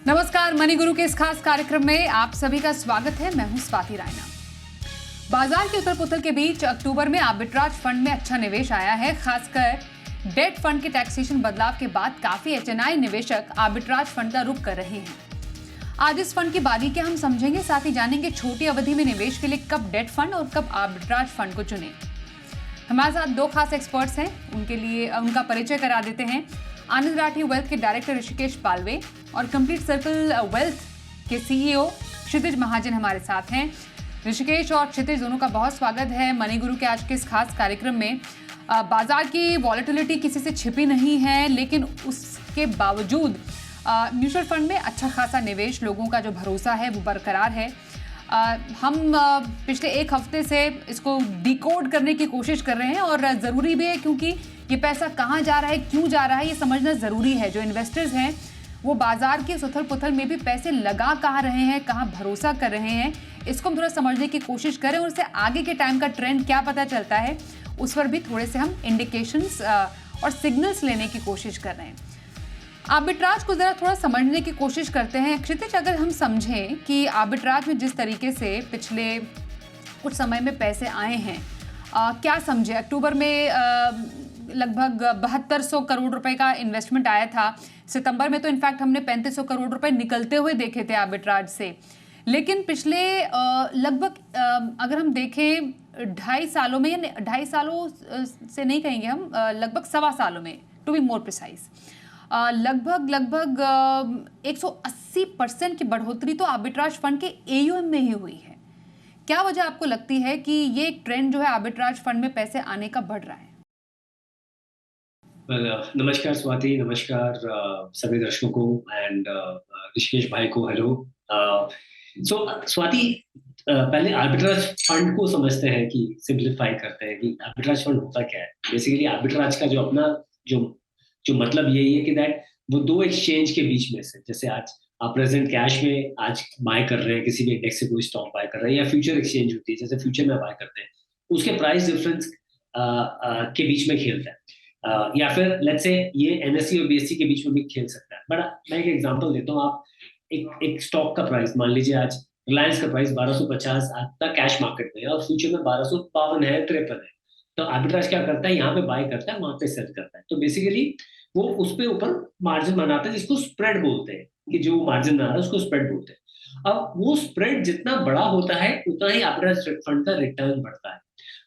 नमस्कार, मनी गुरु के इस खास कार्यक्रम में आप सभी का स्वागत है। मैं हूं स्वाति रायना। बाजार के उथल पुथल के बीच अक्टूबर में आर्बिट्राज फंड में अच्छा निवेश आया है। खासकर डेट फंड के टैक्सेशन बदलाव के बाद काफी एचएनआई निवेशक आर्बिट्राज फंड का रुख कर रहे हैं। आज इस फंड की बारीकियां हम समझेंगे, साथ ही जानेंगे छोटी अवधि में निवेश के लिए कब डेट फंड और कब आर्बिट्राज फंड को चुनें। हमारे साथ दो खास एक्सपर्ट्स हैं, उनके लिए उनका परिचय करा देते हैं। आनंद राठी वेल्थ के डायरेक्टर ऋषिकेश पालवे और कंप्लीट सर्कल वेल्थ के सीईओ क्षितिज महाजन हमारे साथ हैं। ऋषिकेश और क्षितिज दोनों का बहुत स्वागत है मनी गुरु के आज के इस खास कार्यक्रम में। बाजार की वॉलेटिलिटी किसी से छिपी नहीं है, लेकिन उसके बावजूद म्यूचुअल फंड में अच्छा खासा निवेश, लोगों का जो भरोसा है वो बरकरार है। हम पिछले एक हफ्ते से इसको डिकोड करने की कोशिश कर रहे हैं और ज़रूरी भी है, क्योंकि ये पैसा कहाँ जा रहा है, क्यों जा रहा है, ये समझना ज़रूरी है। जो इन्वेस्टर्स हैं वो बाजार के उथल पुथल में भी पैसे लगा कहाँ रहे हैं, कहाँ भरोसा कर रहे हैं, इसको हम थोड़ा समझने की कोशिश करें और उससे आगे के टाइम का ट्रेंड क्या पता चलता है उस पर भी थोड़े से हम इंडिकेशंस और सिग्नल्स लेने की कोशिश कर रहे हैं। आर्बिट्राज को ज़रा थोड़ा समझने की कोशिश करते हैं। क्षितिज, अगर हम समझें कि आर्बिट्राज में जिस तरीके से पिछले कुछ समय में पैसे आए हैं, क्या समझे? अक्टूबर में लगभग 7200 करोड़ रुपए का इन्वेस्टमेंट आया था। सितंबर में तो इनफैक्ट हमने 3500 करोड़ रुपए निकलते हुए देखे थे आर्बिट्राज से। लेकिन पिछले लगभग अगर हम देखें 2.5 सालों में, या 2.5 सालों से नहीं कहेंगे हम, लगभग 1.25 सालों में, टू बी मोर प्रिसाइज, लगभग 180% की बढ़ोतरी तो आर्बिट्राज फंड के एयूएम में ही हुई है। क्या वजह आपको लगती है कि ये एक ट्रेंड जो है आर्बिट्राज फंड में पैसे आने का बढ़ रहा है? नमस्कार स्वाति, नमस्कार सभी दर्शकों को एंड ऋषिकेश भाई को हेलो। सो स्वाति, पहले आर्बिट्राज फंड को समझते हैं कि सिंप्लीफाई करते हैं कि आर्बिट्राज फंड होता क्या है। बेसिकली आर्बिट्राज का जो अपना जो जो मतलब यही है कि दैट वो दो एक्सचेंज के बीच में से, जैसे आज आप प्रेजेंट कैश में आज बाय कर रहे हैं, किसी भी इंडेक्स से कोई स्टॉक बाय कर रहे हैं, या फ्यूचर एक्सचेंज होती है जैसे फ्यूचर में बाय करते हैं, उसके प्राइस डिफरेंस के बीच में खेलता है। या फिर लेट्स से ये एनएससी और बीएससी के बीच में भी खेल सकता है। बट मैं एक एग्जांपल देता हूँ। आप एक स्टॉक का प्राइस मान लीजिए, आज रिलायंस का प्राइस 1250 आता कैश मार्केट में, और फ्यूचर में 1252 है, 53 है। तो आर्बिट्राज क्या करता है, यहाँ पे बाय करता है, वहां पे सेल करता है। तो बेसिकली वो उस पे ऊपर मार्जिन बनाता है, जिसको स्प्रेड बोलते हैं, कि जो मार्जिन बना रहा है उसको स्प्रेड बोलते हैं। अब वो स्प्रेड जितना बड़ा होता है उतना ही आर्बिट्राज फंड का रिटर्न बढ़ता है।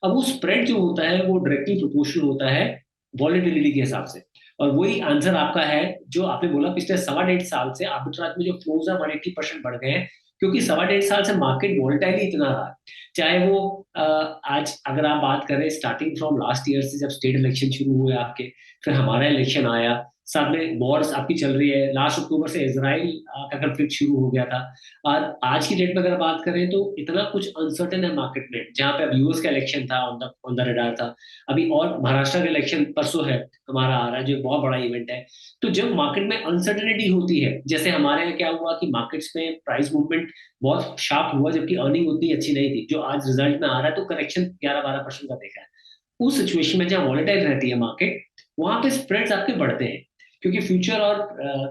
अब वो स्प्रेड जो होता है वो डायरेक्टली प्रोपोर्शनल होता है वॉलेटिलिटी के हिसाब से। और वही आंसर आपका है जो आपने बोला, पिछले 1.5 साल से आर्बिट्राज में जो फ्लोज है 180% बढ़ गए हैं, क्योंकि 1.5 साल से मार्केट वोलेटाइल ही इतना रहा। चाहे वो आज अगर आप बात करें स्टार्टिंग फ्रॉम लास्ट ईयर से, जब स्टेट इलेक्शन शुरू हुए आपके, फिर हमारा इलेक्शन आया, साथ में वॉर्स आपकी चल रही है, लास्ट अक्टूबर से इजराइल का कंफ्लिक्ट शुरू हो गया था, और आज की डेट में अगर बात करें तो इतना कुछ अनसर्टेन है मार्केट में। जहां पे अब यूएस का इलेक्शन था, ऑन द रडार था अभी, और महाराष्ट्र का इलेक्शन परसों है हमारा आ रहा है, जो बहुत बड़ा इवेंट है। तो जब मार्केट में अनसर्टेनिटी होती है, जैसे हमारे यहाँ क्या हुआ कि मार्केट्स में प्राइस मूवमेंट बहुत शार्प हुआ, जबकि अर्निंग उतनी अच्छी नहीं थी, जो आज रिजल्ट में आ रहा है, तो करेक्शन 11-12% का देखा है। उस सिचुएशन में जहां वॉलेटाइल रहती है मार्केट, वहां पे स्प्रेड्स आपके बढ़ते हैं, क्योंकि फ्यूचर और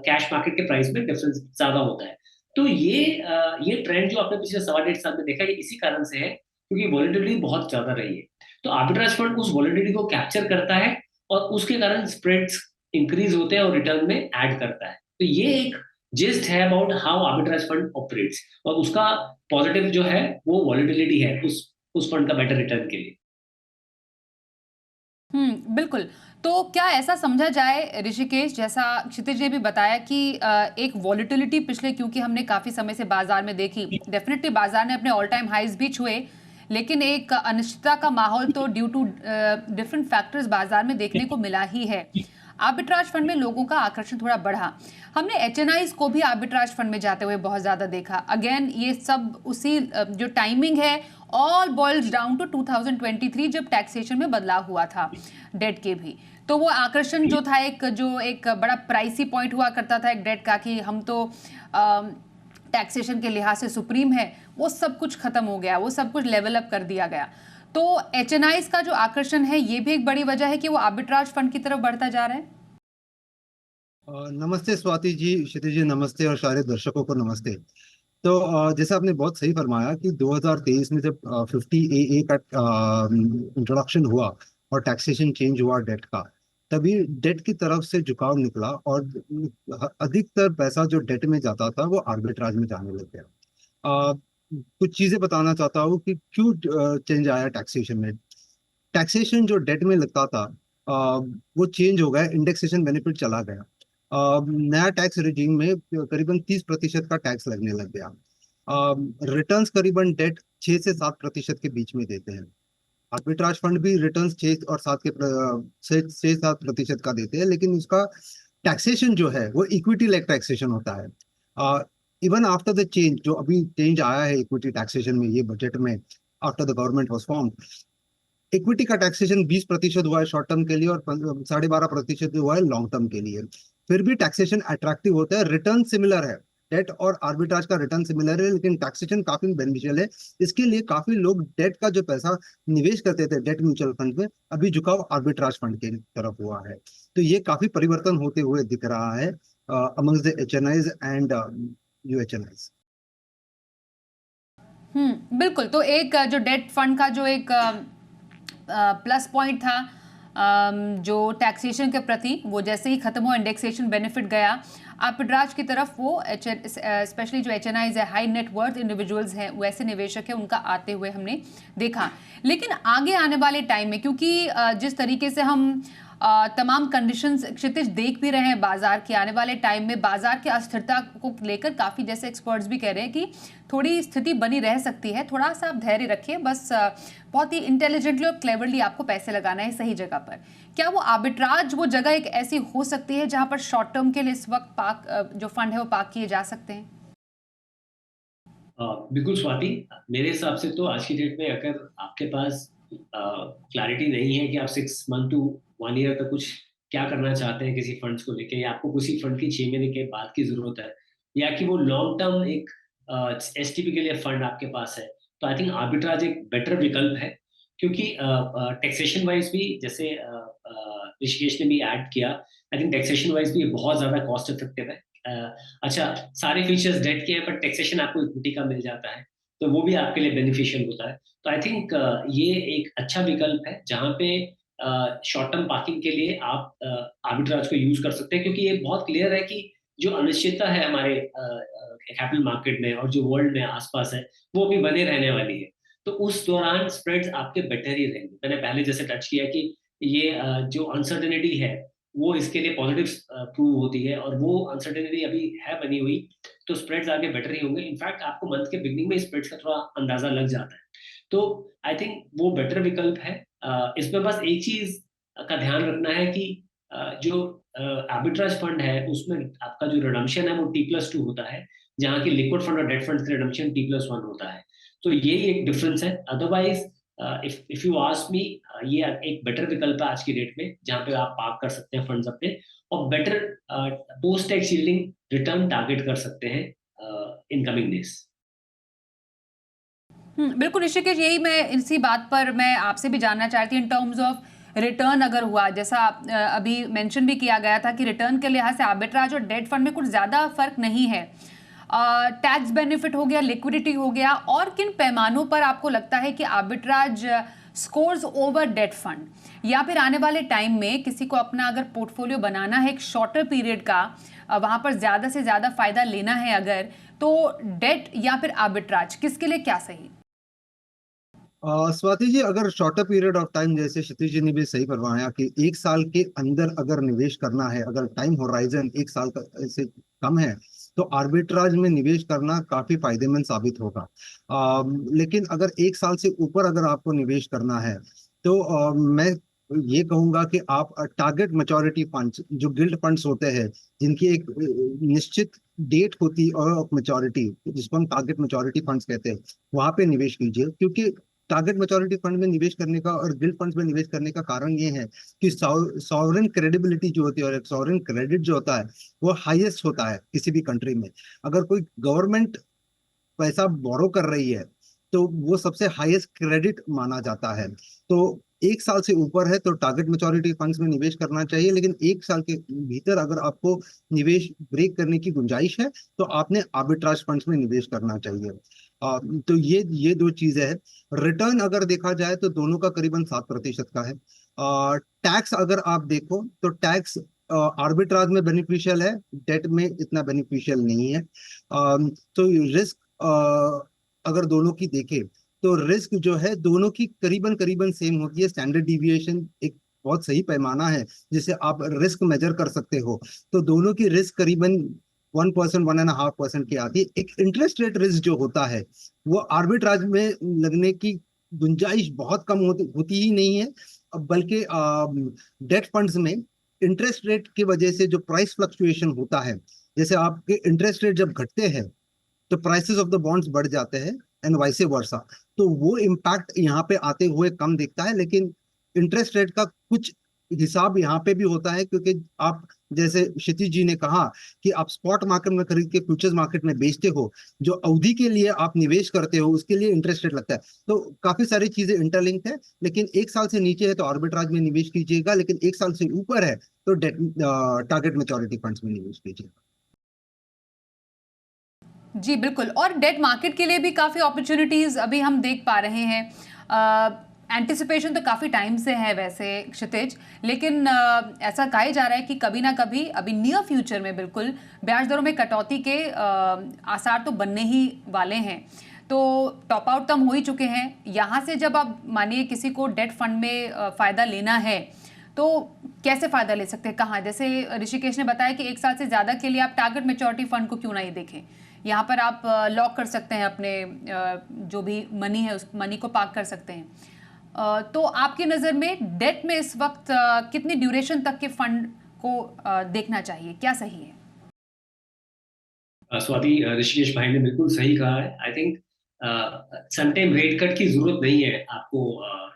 कैश मार्केट के प्राइस में डिफरेंस ज्यादा होता है। तो ये ट्रेंड जो आपने पिछले 1.5 साल में देखा, ये इसी कारण से है क्योंकि वॉलेटिलिटी बहुत ज्यादा रही है। तो आर्बिट्राज फंड उस वॉलेटिलिटी को कैप्चर करता है और उसके कारण स्प्रेड्स इंक्रीज होते हैं और रिटर्न में ऐड करता है। तो ये एक जिस्ट है about how arbitrage fund operates, और उसका पॉजिटिव जो है वो वॉलेटिलिटी है उस फंड का बेटर रिटर्न के लिए। बिल्कुल। तो क्या ऐसा समझा जाए ऋषिकेश, जैसा क्षितिज ने भी बताया कि एक वॉलेटिलिटी पिछले, क्योंकि हमने काफ़ी समय से बाजार में देखी, डेफिनेटली बाजार ने अपने ऑल टाइम हाइज भी छुए, लेकिन एक अनिश्चितता का माहौल तो ड्यू टू डिफरेंट फैक्टर्स बाजार में देखने को मिला ही है। आर्बिट्राज फंड में लोगों का आकर्षण थोड़ा बढ़ा। हमने एचएनआईज को भी आर्बिट्राज फंड में जाते हुए बहुत ज़्यादा देखा। अगेन ये सब उसी जो टाइमिंग है, ऑल बॉइल्स डाउन टू 2023, जब टैक्सेशन में बदलाव हुआ था डेट के भी। तो वो आकर्षण जो था, एक बड़ा प्राइसी पॉइंट हुआ करता था एक डेट का, कि हम तो टैक्सेशन के लिहाज से सुप्रीम है, वो सब कुछ खत्म हो गया, वो सब कुछ लेवल अप कर दिया गया। तो एचएनआईज का जो आकर्षण है, ये भी एक बड़ी वजह है कि वो आर्बिट्राज फंड की तरफ बढ़ता जा रहा है। नमस्ते स्वाति जी, क्षितिज जी नमस्ते, और सारे दर्शकों को नमस्ते। तो जैसे आपने बहुत सही फरमाया कि 2023 में जब 50AA का इंट्रोडक्शन हुआ और टैक्सेशन चेंज हुआ डेट का, तभी डेट की तरफ से झुकाव निकला और अधिकतर पैसा जो डेट में जाता था वो आर्बिट्राज में जाने लग गया। अ, कुछ चीजें बताना चाहता हूँ कि क्यों चेंज आया टैक्सेशन में। टैक्सेशन जो डेट में लगता था वो चेंज हो गया, इंडेक्सेशन बेनिफिट चला गया। नया टैक्स रिजीम में करीबन 30% का टैक्स लगने लग गया। रिटर्न्स करीबन डेट 6 से 7% के बीच में देते हैं। आर्बिट्राज फंड भी रिटर्न्स 6 7% का देते हैं, लेकिन उसका टैक्सेशन जो है वो इक्विटी लाइक टैक्सेशन होता है। इवन आफ्टर द चेंज, जो अभी चेंज आया है इक्विटी टैक्सेशन में ये बजट में, after the government was form, equity का टैक्सेशन 20% हुआ है शॉर्ट टर्म के लिए और 12.5% हुआ है लॉन्ग टर्म के लिए। फिर भी टैक्सेशन अट्रैक्टिव होता है, रिटर्न सिमिलर है। डेट और आर्बिट्राज का रिटर्न सिमिलर है, लेकिन टैक्सेशन काफी बेनिफिशियल है। इसके लिए काफी लोग डेट का जो पैसा निवेश करते थे डेट म्यूचुअल फंड में, अभी झुकाव आर्बिट्राज फंड की तरफ हुआ है। तो ये काफी परिवर्तन होते हुए दिख रहा है amongst the HNIs and UHNIs। बिल्कुल। तो एक जो डेट फंड का जो एक प्लस पॉइंट था जो टैक्सेशन के प्रति, वो जैसे ही खत्म हुआ, इंडेक्सेशन बेनिफिट गया आर्बिट्राज की तरफ, वो स्पेशली जो HNIs है, हाई नेट वर्थ इंडिविजुअल्स हैं, वैसे निवेशक है, उनका आते हुए हमने देखा। लेकिन आगे आने वाले टाइम में, क्योंकि जिस तरीके से हम तमाम कंडीशंस क्षितिज देख भी रहे हैं बाजार के, आने वाले टाइम में बाजार की अस्थिरता को लेकर काफ़ी, जैसे एक्सपर्ट्स भी कह रहे हैं कि थोड़ी स्थिति बनी रह सकती है। थोड़ा सा आप धैर्य रखिए, बस बहुत ही इंटेलिजेंटली और क्लेवरली आपको पैसे लगाना है सही जगह पर। क्या वो आर्बिट्राज वो जगह एक ऐसी हो सकती है जहां पर शॉर्ट टर्म के लिए इस वक्त पार्क जो फंड है वो पार्क किए जा सकते हैं? बिल्कुल स्वाति, मेरे हिसाब से तो आज की डेट में अगर आपके पास क्लैरिटी नहीं है कि आप 6 मंथ टू 1 ईयर तक कुछ क्या करना चाहते हैं किसी फंड्स को लेके, या आपको किसी फंड की 6 महीने के बाद की जरूरत है, या कि वो लॉन्ग टर्म एक STP के लिए फंड आपके पास है, तो आई थिंक आर्बिट्राज एक बेटर विकल्प है। क्योंकि टैक्सेशन वाइज भी, जैसे ऋषिकेश ने भी ऐड किया, आई थिंक टैक्सेशन वाइज भी बहुत ज्यादा कॉस्ट इफेक्टिव है। अच्छा, सारे फीचर्स डेट के हैं पर टैक्सेशन आपको इक्विटी का मिल जाता है, तो वो भी आपके लिए बेनिफिशियल होता है। तो आई थिंक ये एक अच्छा विकल्प है जहाँ पे शॉर्ट टर्म पार्किंग के लिए आप आर्बिट्राज को यूज कर सकते हैं, क्योंकि ये बहुत क्लियर है कि जो अनिश्चितता है हमारे कैपिटल मार्केट में और जो वर्ल्ड में आसपास है, वो भी बने रहने वाली है। तो उस दौरान स्प्रेड्स आपके बेटर ही रहेंगे। मैंने पहले जैसे टच किया कि ये जो अनसर्टेनिटी है वो इसके लिए पॉजिटिव प्रूव होती है, और वो अनसर्टेनिटी अभी है बनी हुई, तो स्प्रेड्स आगे बेटर ही होंगे। इनफैक्ट आपको मंथ के बिगनिंग में स्प्रेड्स का थोड़ा अंदाजा लग जाता है, तो आई थिंक वो बेटर विकल्प है। इसमें बस एक चीज का ध्यान रखना है कि जो आर्बिट्राज फंड है उसमें आपका जो रिडम्पशन है वो T+2 होता है, जहाँ की लिक्विड फंड और डेट फंड का रिडम्पशन T+1 होता है। तो यही एक डिफरेंस है। Otherwise if you ask me, ये एक बेटर विकल्प है आज की डेट में, जहाँ पे आप पार्क कर सकते हैं फंड्स अपने, और better post tax yielding return target कर सकते हैं इन कमिंग डेज। बिल्कुल ऋषिकेश, यही मैं इसी बात पर मैं आपसे भी जानना चाहती हूँ इन टर्म्स ऑफ रिटर्न। अगर हुआ जैसा अभी मेंशन भी किया गया था कि रिटर्न के लिहाज से आर्बिट्राज और डेट फंड में कुछ ज़्यादा फर्क नहीं है, टैक्स बेनिफिट हो गया, लिक्विडिटी हो गया, और किन पैमानों पर आपको लगता है कि arbitrage scores over debt fund, या फिर आने वाले टाइम में किसी को अपना अगर पोर्टफोलियो बनाना है एक शॉर्टर पीरियड का, वहां पर ज़्यादा से ज़्यादा फायदा लेना है अगर, तो डेट या फिर आर्बिट्राज किसके लिए क्या सही? स्वाति जी, अगर शॉर्टर पीरियड ऑफ टाइम, जैसे क्षितिज जी ने भी सही फरमाया कि 1 साल के अंदर अगर निवेश करना है, अगर टाइम होराइजन 1 साल का से कम है, तो आर्बिट्राज में निवेश करना काफी फायदेमंद साबित होगा। लेकिन अगर 1 साल से ऊपर अगर आपको निवेश करना है, तो मैं ये कहूंगा कि आप टारगेट मैच्योरिटी फंड्स, जो गिल्ड फंड्स होते हैं, जिनकी एक निश्चित डेट होती है और मैच्योरिटी, जिसको हम टारगेट मैच्योरिटी फंड्स कहते हैं, वहां पे निवेश कीजिए। क्योंकि टारगेट मैच्योरिटी फंड में निवेश करने का और गिल्ड फंड्स में निवेश करने का कारण ये है कि सॉवरेन क्रेडिबिलिटी जो होती है और सॉवरेन क्रेडिट जो होता है वो हाईएस्ट होता है किसी भी कंट्री में। अगर कोई गवर्नमेंट पैसा बोरो कर रही है तो वो सबसे हाईएस्ट क्रेडिट माना जाता है। तो एक साल से ऊपर है तो टारगेट मैच्योरिटी फंड्स में निवेश करना चाहिए, लेकिन एक साल के भीतर अगर आपको निवेश ब्रेक करने की गुंजाइश है तो आपने आर्बिट्राज फंड्स में निवेश करना चाहिए। तो ये दो चीजें हैं। रिटर्न अगर देखा जाए तो दोनों का करीबन 7% का है। टैक्स अगर आप देखो तो टैक्स आर्बिट्राज में बेनिफिशियल है, डेट में इतना बेनिफिशियल नहीं है। तो रिस्क अगर दोनों की देखें तो रिस्क जो है दोनों की करीबन करीबन सेम होती है। स्टैंडर्ड डिविएशन एक बहुत सही पैमाना है जिसे आप रिस्क मेजर कर सकते हो। तो दोनों की रिस्क करीबन 1%, 1.5% की आती है। एक इंटरेस्ट रेट रिस्क जो होता है वो आर्बिट्राज में लगने की गुंजाइश बहुत कम होती ही नहीं है। बल्कि डेट फंड्स में इंटरेस्ट रेट की वजह से जो प्राइस फ्लक्चुएशन होता है, जैसे आपके इंटरेस्ट रेट जब घटते हैं तो प्राइसेस ऑफ द बॉन्ड्स बढ़ जाते हैं एंड वाइसे वर्सा। तो वो इम्पैक्ट यहाँ पे आते हुए कम दिखता है, लेकिन इंटरेस्ट रेट का कुछ हिसाब यहाँ पे भी होता है, क्योंकि आप जैसे क्षितिज जी ने कहा कि आप स्पॉट मार्केट में खरीद के फ्यूचर्स मार्केट में बेचते हो, जो अवधि के लिए आप निवेश करते हो उसके लिए इंटरेस्ट रेट लगता है। तो काफी सारी चीजें इंटरलिंक्ड है, लेकिन एक साल से नीचे है तो आर्बिट्राज में निवेश कीजिएगा, लेकिन एक साल से ऊपर है तो टारगेट मैच्योरिटी फंड्स में निवेश कीजिएगा। जी बिल्कुल, और डेट मार्केट के लिए भी काफ़ी अपॉर्चुनिटीज़ अभी हम देख पा रहे हैं। एंटिसिपेशन तो काफ़ी टाइम से है वैसे क्षितिज, लेकिन ऐसा कहा जा रहा है कि कभी ना कभी अभी नियर फ्यूचर में बिल्कुल ब्याज दरों में कटौती के आसार तो बनने ही वाले हैं। तो टॉप आउट कम हो ही चुके हैं। यहाँ से जब आप मानिए किसी को डेट फंड में फ़ायदा लेना है तो कैसे फ़ायदा ले सकते हैं, कहाँ? जैसे ऋषिकेश ने बताया कि एक साल से ज़्यादा के लिए आप टारगेट मैच्योरिटी फंड को क्यों नहीं देखें। यहाँ पर आप लॉक कर सकते हैं अपने जो भी मनी है उस मनी को पार्क कर सकते हैं। तो आपकी नज़र में डेट में इस वक्त कितनी ड्यूरेशन तक के फंड को देखना चाहिए, क्या सही है? स्वाति, ऋषिकेश भाई ने बिल्कुल सही कहा है। I think sometime rate cut की जरूरत नहीं है आपको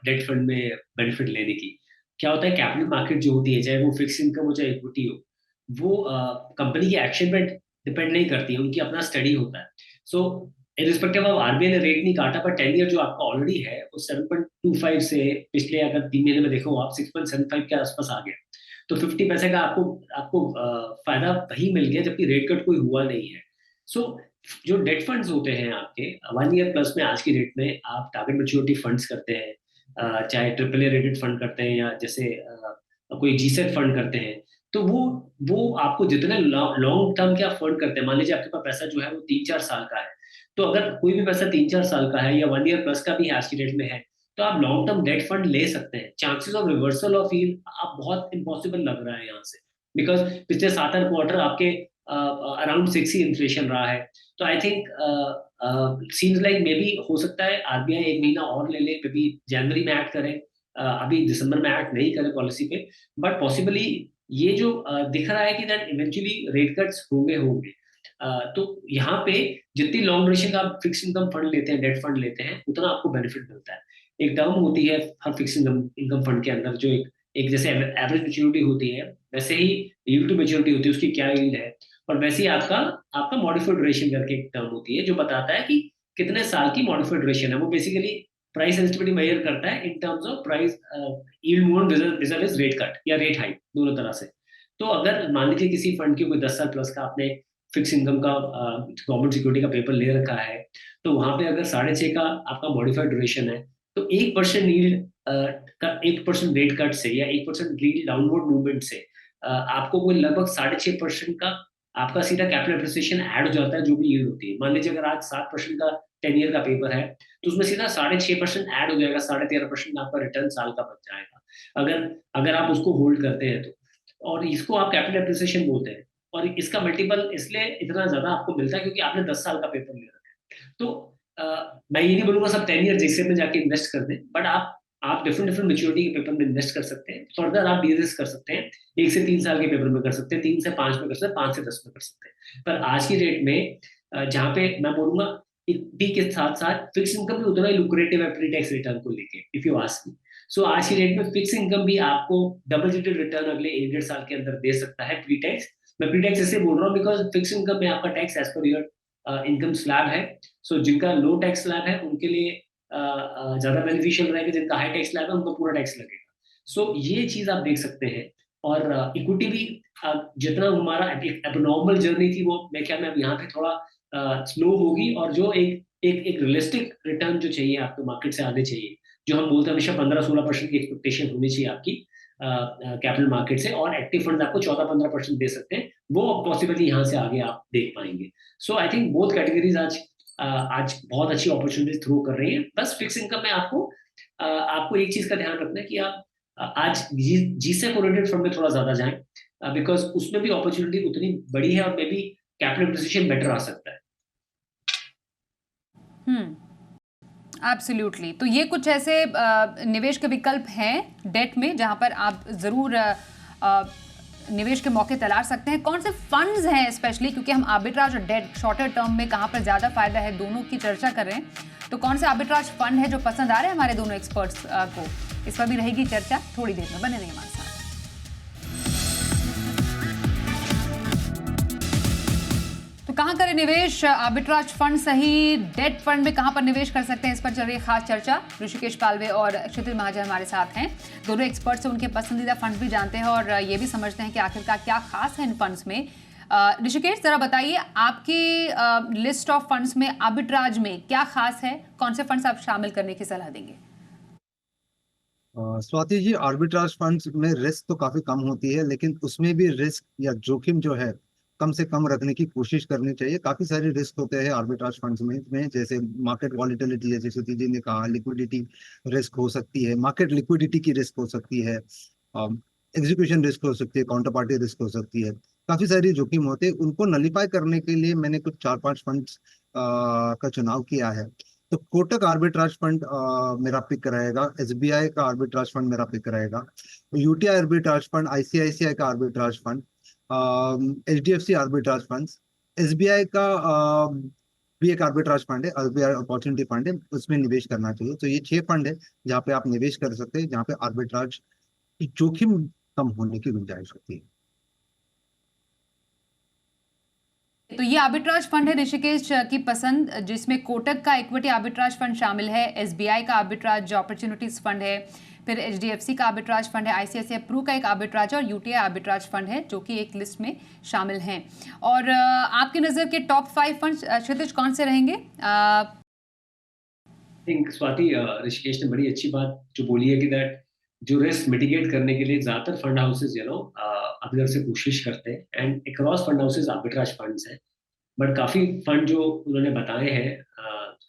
डेट फंड में बेनिफिट लेने की। क्या होता है, कैपिटल मार्केट जो होती है, चाहे वो फिक्स इनकम हो चाहे इक्विटी हो, वो कंपनी के एक्शन पे डिपेंड नहीं करती है, उनकी अपना स्टडी होता है। सो इरिस्पेक्टिव ऑफ आरबीआई ने रेट नहीं काटा, पर 10 ईयर जो आपका ऑलरेडी है वो 7.25 से पिछले अगर 3 महीने में देखो आप 6.75 के आसपास आ गया। तो 50 पैसे का आपको आपको फायदा वही मिल गया, जबकि रेट कट कोई हुआ नहीं है। सो जो डेट फंड्स होते हैं आपके 1 ईयर प्लस में, आज की डेट में आप टारगेट मैच्योरिटी फंड्स करते हैं, चाहे ट्रिपल ए रेटेड फंड करते हैं या जैसे कोई जीसेट फंड करते हैं, तो वो आपको जितने लॉन्ग टर्म के आप फंड करते हैं, मान लीजिए आपके पास पैसा जो है वो 3-4 साल का है, तो अगर कोई भी पैसा 3-4 साल का है या 1 ईयर प्लस का भी आज की डेट में है, तो आप लॉन्ग टर्म डेट फंड ले सकते हैं। Chances of reversal of yield आप बहुत इम्पॉसिबल लग रहा है यहाँ से, बिकॉज पिछले 7-8 क्वार्टर आपके अराउंड 6 ही इन्फ्लेशन रहा है। तो I think seems like may be हो सकता है आरबीआई 1 महीना और ले ले, मे बी जनवरी में एक्ट करे, अभी दिसंबर में एक्ट नहीं करे पॉलिसी पे, बट पॉसिबली ये जो दिख रहा है कि दैट इवेंचुअली रेट कट्स होंगे। तो यहाँ पे जितनी लॉन्ग ड्यूरेशन का आप फिक्स इनकम फंड लेते हैं, डेट फंड लेते हैं, उतना आपको बेनिफिट मिलता है। एक टर्म होती है हर फिक्स इनकम फंड के अंदर, जो एक जैसे एवरेज मैच्योरिटी होती है, वैसे ही यील्ड टू मैच्योरिटी होती है, उसकी क्या यील्ड है, और वैसे ही आपका मॉडिफाइड ड्यूरेशन करके एक टर्म होती है जो बताता है कि कितने साल की मॉडिफाइड ड्यूरेशन है। वो बेसिकली प्राइस सेंसिटिविटी मेजर करता है in terms of price yield movement विज़ rate cut या रेट हाइक, दोनों तरह से। तो अगर मान लीजिए किसी फंड की कोई 10 साल प्लस का आपने फिक्स इनकम का गवर्नमेंट सिक्योरिटी का पेपर ले रखा है, तो वहां पे अगर 6.5 का आपका मॉडिफाइड ड्यूरेशन है, तो 1% यील्ड का 1% रेट कट से या 1% यील्ड डाउनवर्ड मूवमेंट से आपको कोई लगभग 6.5% का आपका सीधा कैपिटल एप्रिसिएशन ऐड हो जाता है, जो भी यील्ड होती है। मान लीजिए अगर आज 7% का 10 ईयर का पेपर है, तो उसमें सीधा 6.5% ऐड हो जाएगा, 13.5% आपका रिटर्न साल का बच जाएगा अगर आप उसको होल्ड करते हैं तो। और इसको आप कैपिटल एप्रिसिएशन बोलते हैं, और इसका मल्टीपल इसलिए इतना ज्यादा आपको मिलता है क्योंकि आपने 10 साल का पेपर ले रखा है। तो मैं ये नहीं बोलूंगा सब 10 ईयर जैसे में जाके इन्वेस्ट कर दें, बट आप डिफरेंट मैच्योरिटी के पेपर में इन्वेस्ट कर सकते हैं। फर्दर आप डिरिस्क कर सकते हैं, 1 से 3 साल के पेपर में कर सकते हैं, 3 से 5 में कर सकते हैं, 5 से 10 में कर सकते हैं। पर आज की डेट में जहाँ पे मैं बोलूंगा इक्विटी के साथ साथ फिक्स इनकम भी उतना ही लुक्रेटिव है प्री टैक्स रिटर्न को लेके, इफ यू आस्क मी। सो आज की डेट में फिक्स इनकम भी आपको डबल डिजिट रिटर्न अगले 1-1.5 साल के अंदर दे सकता है प्री टैक्स। मैं प्री टैक्स इससे बोल रहा हूँ बिकॉज फिक्स इनकम में आपका tax as per your income slab है। सो जिनका लो टैक्स स्लैब है उनके लिए ज्यादा बेनिफिशियल रहेगा, जिनका हाई टैक्स स्लैब है उनको पूरा टैक्स लगेगा। सो ये चीज आप देख सकते हैं। और इक्विटी भी जितना हमारा एबनॉर्मल जर्नी थी वो मेरे ख्याल में अब यहाँ पे थोड़ा स्लो होगी, और जो एक एक एक रियलिस्टिक रिटर्न जो चाहिए आपको मार्केट से आने चाहिए, जो हम बोलते हैं हमेशा 15-16% की एक्सपेक्टेशन होनी चाहिए आपकी कैपिटल मार्केट से, और एक्टिव फंड आपको 14-15% दे सकते हैं, वो पॉसिबली यहाँ से आगे आप देख पाएंगे। सो आई थिंक बोथ कैटेगरीज आज बहुत अच्छी अपॉर्चुनिटी थ्रो कर रही है। बस फिक्स इनकम में आपको एक चीज का ध्यान रखना है कि आप आज जीसेफ ओरिएंटेड फंड में थोड़ा ज्यादा जाएं, बिकॉज उसमें भी अपॉर्चुनिटी उतनी बड़ी है, और maybe capital appreciation better आ सकता है। एब्सोल्युटली। तो ये कुछ ऐसे निवेश के विकल्प हैं डेट में जहां पर आप जरूर निवेश के मौके तलाश सकते हैं। कौन से फंड्स हैं स्पेशली, क्योंकि हम आर्बिट्राज और डेट शॉर्टर टर्म में कहां पर ज्यादा फायदा है दोनों की चर्चा कर रहे हैं, तो कौन से आर्बिट्राज फंड है जो पसंद आ रहे हैं हमारे दोनों एक्सपर्ट्स को, इस पर भी रहेगी चर्चा। थोड़ी देर में बने रहिए हमारे साथ। तो कहां करें निवेश, आर्बिट्राज फंड सही, डेट फंड में कहां पर निवेश कर सकते हैं, इस पर चल रही खास चर्चा। ऋषिकेश पालवे और क्षितिज महाजन हमारे साथ हैं, दोनों एक्सपर्ट्स से उनके पसंदीदा फंड भी जानते हैं और ये भी समझते हैं कि आखिरकार क्या खास है इन फंड्स में। ऋषिकेश, जरा बताइए आपकी लिस्ट ऑफ फंड्स में आर्बिट्राज में क्या खास है, कौन से फंड्स आप शामिल करने की सलाह देंगे? स्वाति जी, आर्बिट्राज फंड्स में रिस्क तो काफी कम होती है, लेकिन उसमें भी रिस्क या जोखिम जो है कम से कम रखने की कोशिश करनी चाहिए। काफी सारे रिस्क होते हैं आर्बिट्राज फंड्स में जैसे मार्केट वॉलिटिलिटी, जैसे श्रुति जी ने कहा, लिक्विडिटी रिस्क हो सकती है, मार्केट लिक्विडिटी की रिस्क हो सकती है, एग्जीक्यूशन रिस्क हो सकती है, काउंटर पार्टी रिस्क हो सकती है। काफी सारी जोखिम होते हैं। उनको नलीफाई करने के लिए मैंने कुछ 4-5 फंड्स का चुनाव किया है। तो कोटक आर्बिट्राज फंड मेरा पिक रहेगा, एसबीआई का आर्बिट्राज फंड मेरा पिक रहेगा, यूटीआई आर्बिट्राज फंड, आईसीआईसीआई का arbitrage fund, HDFC arbitrage fund, SBI का भी एक आर्बिट्राज फंड है, एसबीआई अपॉर्चुनिटी फंड है, उसमें निवेश करना चाहिए। तो ये 6 फंड है जहाँ पे आप निवेश कर सकते हैं, जहाँ पे आर्बिट्राज की जोखिम कम होने की गुंजाइश होती है। तो ये आर्बिट्राज फंड है ऋषिकेश की पसंद, जिसमें कोटक का इक्विटी आर्बिट्राज फंड शामिल है, एसबीआई का आर्बिट्राज अपॉर्चुनिटीज फंड है, फिर एचडीएफसी का आर्बिट्राज फंड है, आईसीआईसीआई प्रू का एक आर्बिट्राज और यूटीआई आर्बिट्राज फंड है, जो कि एक लिस्ट में शामिल हैं। और आपकी नजर के टॉप 5 फंड क्षितिज कौन से रहेंगे? थिंक स्वाति, ऋषिकेश ने बड़ी अच्छी बात जो बोली है कि दैट जो रिस्क मिटिगेट करने के लिए ज्यादातर फंड हाउसेस अपनी से कोशिश करते हैं, and across fund houses arbitrage funds हैं। बट काफी फंड जो उन्होंने बताए हैं,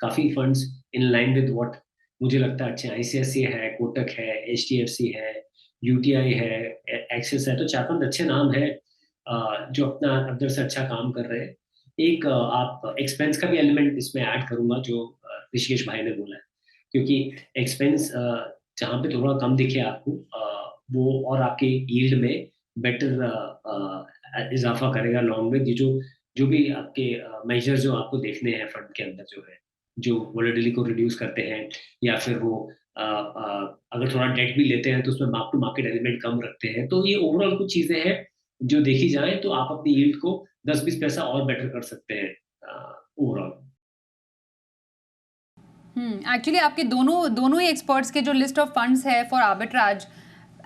काफी funds in line with what मुझे लगता है अच्छे, आईसीआईसीआई है, कोटक है, एचडीएफसी है, यूटीआई है, एक्सिस है। तो 4-5 अच्छे नाम है जो अपना अंदर से अच्छा काम कर रहे हैं। एक आप एक्सपेंस का भी एलिमेंट इसमें ऐड करूंगा जो ऋषिकेश भाई ने बोला है, क्योंकि एक्सपेंस जहाँ पे थोड़ा कम दिखे आपको, वो और आपके यील्ड में बेटर इजाफा करेगा लॉन्ग में। ये जो भी आपके मेजर जो आपको देखने हैं फंड के अंदर जो है, जो वोलेटिलिटी को रिड्यूस करते हैं, या फिर वो अगर थोड़ा डेट भी लेते हैं तो उसमें मार्क टू मार्केट एलिमेंट कम रखते हैं। तो ये ओवरऑल कुछ चीजें हैं जो देखी जाए तो आप अपनी यील्ड को 10-20 पैसा और बेटर कर सकते हैं ओवरऑल। एक्चुअली आपके दोनों ही एक्सपर्ट्स के जो लिस्ट ऑफ फंड्स है फॉर आर्बिट्राज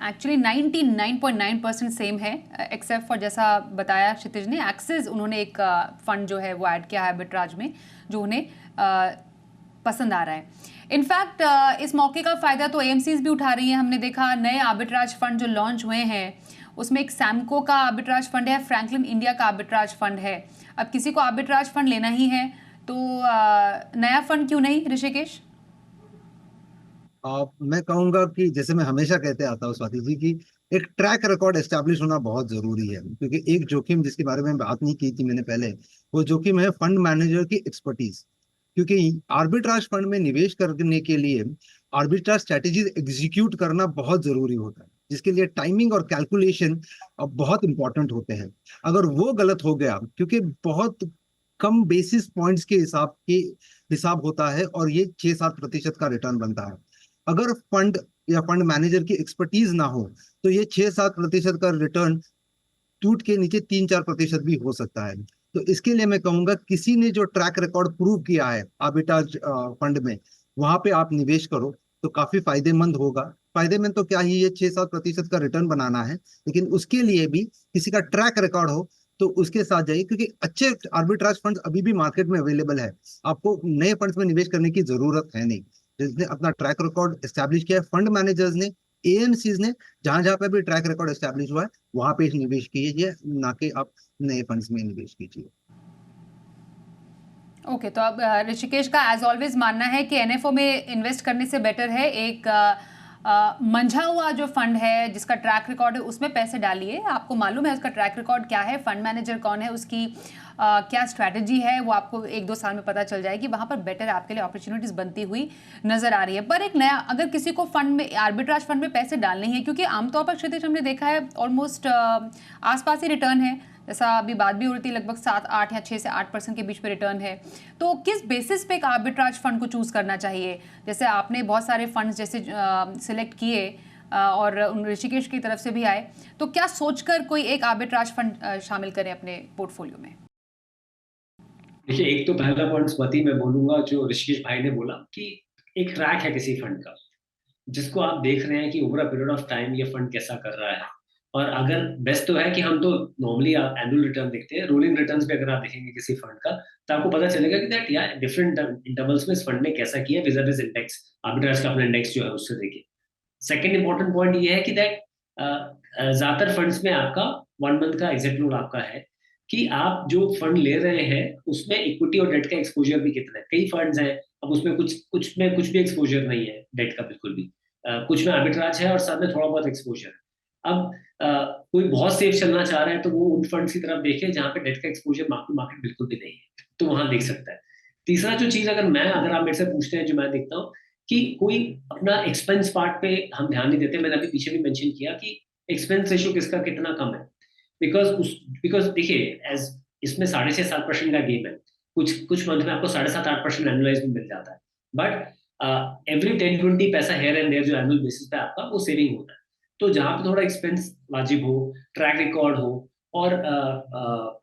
एक्चुअली 99.9% सेम है, एक्सेप्ट फॉर जैसा बताया क्षितिज ने, एक्सिस उन्होंने एक फंड जो है वो ऐड किया है आर्बिट्राज में, जो उन्हें पसंद आ रहा है। इनफैक्ट इस मौके का फ़ायदा तो एएमसीज भी उठा रही हैं। हमने देखा नए आर्बिट्राज फंड जो लॉन्च हुए हैं उसमें एक सैमको का आर्बिट्राज फंड है, फ्रैंकलिन इंडिया का आर्बिट्राज फंड है। अब किसी को आर्बिट्राज फंड लेना ही है तो नया फंड क्यों नहीं ऋषिकेश? मैं कहूंगा कि जैसे मैं हमेशा कहते आता हूँ स्वाति जी, की एक ट्रैक रिकॉर्ड एस्टैब्लिश होना बहुत जरूरी है। क्योंकि एक जोखिम जिसके बारे में बात नहीं की थी मैंने पहले, वो जोखिम है फंड मैनेजर की एक्सपर्टीज। क्योंकि आर्बिट्राज फंड में निवेश करने के लिए आर्बिट्राज स्ट्रेटेजीज एग्जीक्यूट करना बहुत जरूरी होता है, जिसके लिए टाइमिंग और कैलकुलेशन बहुत इंपॉर्टेंट होते हैं। अगर वो गलत हो गया, क्योंकि बहुत कम बेसिस पॉइंट्स के हिसाब होता है और ये 6-7% का रिटर्न बनता है। अगर फंड या फंड मैनेजर की एक्सपर्टीज ना हो तो ये 6-7% का रिटर्न टूट के नीचे 3-4% भी हो सकता है। तो इसके लिए मैं कहूंगा किसी ने जो ट्रैक रिकॉर्ड प्रूव किया है आर्बिट्राज फंड में, वहां पे आप निवेश करो तो काफी फायदेमंद होगा। फायदेमंद तो क्या ही, ये 6-7% का रिटर्न बनाना है, लेकिन उसके लिए भी किसी का ट्रैक रिकॉर्ड हो तो उसके साथ जाइए, क्योंकि अच्छे आर्बिट्राज फंड्स अभी भी मार्केट में अवेलेबल है। आपको नए फंड्स में निवेश करने की जरूरत है नहीं। जिसने अपना ट्रैक रिकॉर्ड एस्टैब्लिश किया है, फंड मैनेजर्स ने, एएमसीज ने, जहां जहां पे भी ट्रैक रिकॉर्ड एस्टैब्लिश हुआ है वहां पे निवेश कीजिए, ना कि आप नए फंड्स में निवेश कीजिए। ओके, तो अब ऋषिकेश का एज ऑलवेज मानना है कि एनएफओ में इन्वेस्ट करने से बेटर है एक मंझा हुआ जो फंड है जिसका ट्रैक रिकॉर्ड है उसमें पैसे डालिए। आपको मालूम है उसका ट्रैक रिकॉर्ड क्या है, फंड मैनेजर कौन है, उसकी क्या स्ट्रैटेजी है, वो आपको 1-2 साल में पता चल जाएगी। वहां पर बेटर आपके लिए अपॉर्चुनिटीज बनती हुई नजर आ रही है। पर एक नया, अगर किसी को फंड में, आर्बिट्राज फंड में पैसे डालने हैं, क्योंकि आमतौर पर क्षितिज हमने देखा है ऑलमोस्ट आसपास ही रिटर्न है, जैसा अभी बात भी हो रही थी, लगभग 7-8 या 6 से 8% के बीच में रिटर्न है। तो किस बेसिस पे एक आर्बिट्राज फंड को चूज करना चाहिए? जैसे आपने बहुत सारे फंड्स जैसे सिलेक्ट किए और उन ऋषिकेश की तरफ से भी आए, तो क्या सोचकर कोई एक आर्बिट्राज फंड शामिल करें अपने पोर्टफोलियो में? देखिए, एक तो पहला पॉइंट स्वाति मैं बोलूंगा जो ऋषिकेश भाई ने बोला कि एक ट्रैक है किसी फंड का जिसको आप देख रहे हैं कि over a period of time ये फंड कैसा कर रहा है। और अगर बेस्ट तो है कि हम तो नॉर्मली आप एनुअल रिटर्न देखते हैं, रोलिंग रिटर्न्स भी अगर आप देखेंगे किसी फंड का तो आपको पता चलेगा कि दैट यार डिफरेंट इंटरवल्स में इस फंड ने कैसा किया विज़ इंडेक्स, आर्बिट्राज का अपना इंडेक्स जो है उससे देखिए। सेकंड इंपॉर्टेंट पॉइंट ये है कि दैट ज्यादातर फंड्स में आपका 1 मंथ का एग्जिट रूल आपका है कि आप जो फंड ले रहे हैं उसमें इक्विटी और डेट का एक्सपोजर भी कितना है। कई फंड्स हैं, अब उसमें कुछ भी एक्सपोजर नहीं है डेट का बिल्कुल भी, कुछ में आर्बिट्राज है और साथ में थोड़ा बहुत एक्सपोजर है। अब कोई बहुत सेफ चलना चाह रहा है तो वो उन फंड्स की तरफ देखे जहां पे डेट का एक्सपोजर मार्केट बिल्कुल भी नहीं है, तो वहां देख सकता है। तीसरा जो चीज अगर आप मेरे से पूछते हैं, जो मैं देखता हूँ कि कोई अपना एक्सपेंस पार्ट पे हम ध्यान नहीं देते। मैंने अभी पीछे भी मेंशन किया कि एक्सपेंस रेशियो किसका कितना कम है, बिकॉज देखिए एज इसमें 6.5-7% का गेम है। कुछ मंथ में आपको 7.5-8% एनुअलाइज में मिल जाता है, बट एवरी 10-20 पैसा हेयर एंड देयर जो एनुअल बेसिस पे आपका वो सेविंग होता है। तो जहां पे थोड़ा एक्सपेंस वाजिब हो, ट्रैक रिकॉर्ड हो और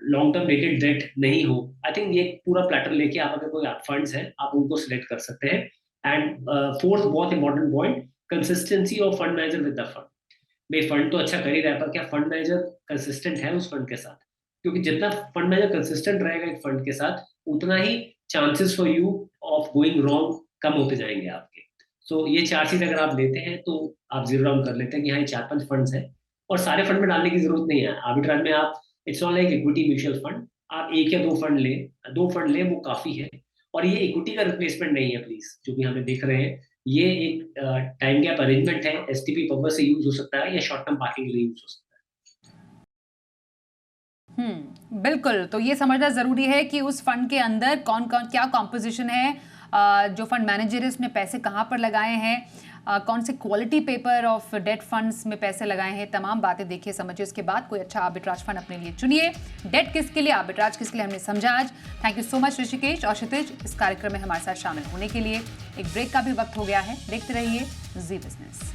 लॉन्ग टर्म रेटेड डेट नहीं हो, आई थिंक ये पूरा प्लेटर लेके आप अगर कोई फंड्स हैं आप उनको सिलेक्ट कर सकते हैं। एंड फोर्थ बहुत important point, consistency of fund manager with the fund. भाई फंड तो अच्छा कर ही रहा है पर क्या फंड मैनेजर कंसिस्टेंट है उस फंड के साथ? क्योंकि जितना फंड मैनेजर कंसिस्टेंट रहेगा एक फंड के साथ उतना ही chances for you of going wrong कम होते जाएंगे आपके। सो ये 4 चीज अगर आप लेते हैं तो आप जीरो डाउन कर लेते हैं कि हाँ ये 4-5 फंड्स हैं और सारे फंड में डालने की जरूरत नहीं है। आर्बिट्राज में आप, it's not like equity mutual fund, आप 1 या 2 फंड ले वो काफी है। और ये इक्विटी का रिप्लेसमेंट नहीं है प्लीज, जो भी हमें देख रहे हैं ये एक टाइम गैप अरेंजमेंट है, एसटीपी पर्पस से यूज हो सकता है या शॉर्ट टर्म पार्किंग के लिए यूज हो सकता है। बिल्कुल। तो ये समझना जरूरी है कि उस फंड के अंदर कौन कौन क्या कॉम्पोजिशन है, जो फंड मैनेजर है उसने पैसे कहाँ पर लगाए हैं, कौन से quality paper of date funds में पैसे लगाए हैं, तमाम बातें देखिए समझिए, उसके बाद कोई अच्छा आर्बिट्राज फंड अपने लिए चुनिए। डेट किसके लिए, आर्बिट्राज किसके लिए, हमने समझा आज। Thank you so much Rishikesh और क्षितिज इस कार्यक्रम में हमारे साथ शामिल होने के लिए। एक ब्रेक का भी वक्त हो गया है, देखते रहिए जी बिजनेस।